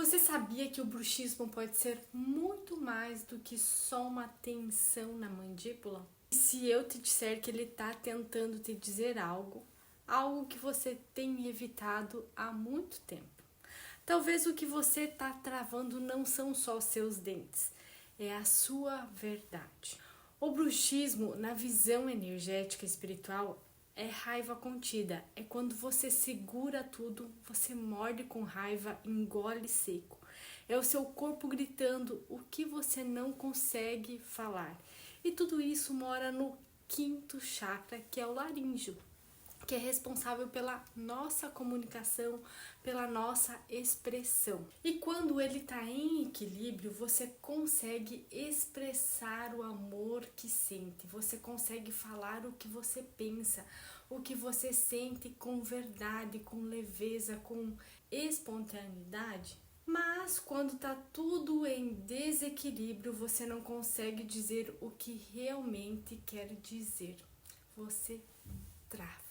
Você sabia que o bruxismo pode ser muito mais do que só uma tensão na mandíbula? E se eu te disser que ele está tentando te dizer algo, algo que você tem evitado há muito tempo? Talvez o que você está travando não são só os seus dentes, é a sua verdade. O bruxismo, na visão energética espiritual, é raiva contida. É quando você segura tudo, você morde com raiva, engole seco. É o seu corpo gritando o que você não consegue falar. E tudo isso mora no quinto chakra, que é o laríngeo, que é responsável pela nossa comunicação, pela nossa expressão. E quando ele está em equilíbrio, você consegue expressar o amor que sente, você consegue falar o que você pensa, o que você sente com verdade, com leveza, com espontaneidade. Mas quando tá tudo em desequilíbrio, você não consegue dizer o que realmente quer dizer. Você trava.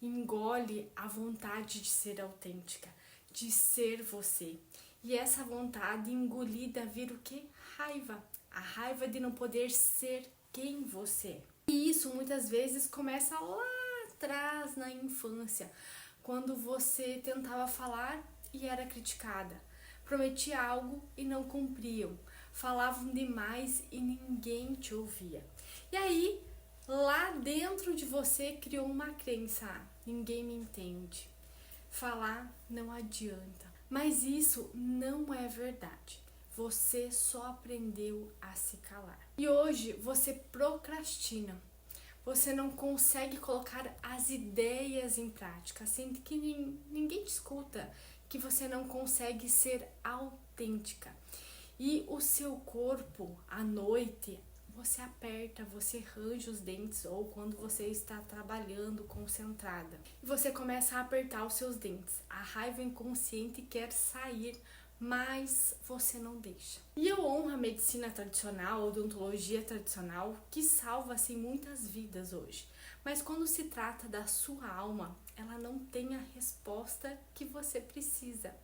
Engole a vontade de ser autêntica, de ser você. E essa vontade engolida vira o que? Raiva. A raiva de não poder ser quem você é. E isso muitas vezes começa lá atrás na infância, quando você tentava falar e era criticada. Prometia algo e não cumpriam. Falavam demais e ninguém te ouvia. E aí, lá dentro de você criou uma crença: ninguém me entende. Falar não adianta. Mas isso não é verdade. Você só aprendeu a se calar. E hoje você procrastina. Você não consegue colocar as ideias em prática, sendo que ninguém te escuta, que você não consegue ser autêntica. E o seu corpo, à noite, você aperta, você range os dentes, ou quando você está trabalhando concentrada. E você começa a apertar os seus dentes. A raiva inconsciente quer sair, mas você não deixa. E eu honro a medicina tradicional, a odontologia tradicional, que salva assim muitas vidas hoje. Mas quando se trata da sua alma, ela não tem a resposta que você precisa.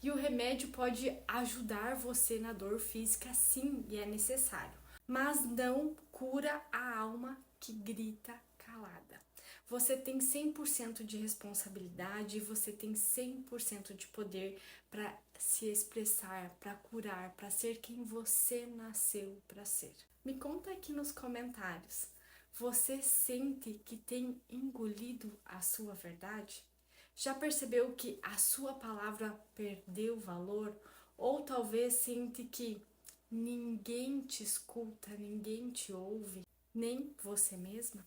E o remédio pode ajudar você na dor física, sim, e é necessário, mas não cura a alma que grita calada. Você tem 100% de responsabilidade, você tem 100% de poder para se expressar, para curar, para ser quem você nasceu para ser. Me conta aqui nos comentários, você sente que tem engolido a sua verdade? Já percebeu que a sua palavra perdeu valor? Ou talvez sente que ninguém te escuta, ninguém te ouve, nem você mesma?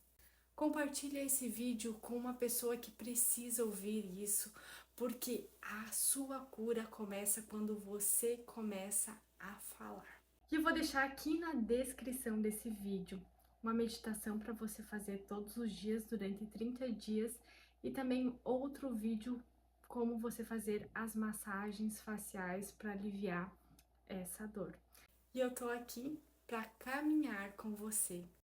Compartilha esse vídeo com uma pessoa que precisa ouvir isso, porque a sua cura começa quando você começa a falar. E eu vou deixar aqui na descrição desse vídeo uma meditação para você fazer todos os dias durante 30 dias e também outro vídeo como você fazer as massagens faciais para aliviar essa dor. E eu tô aqui para caminhar com você.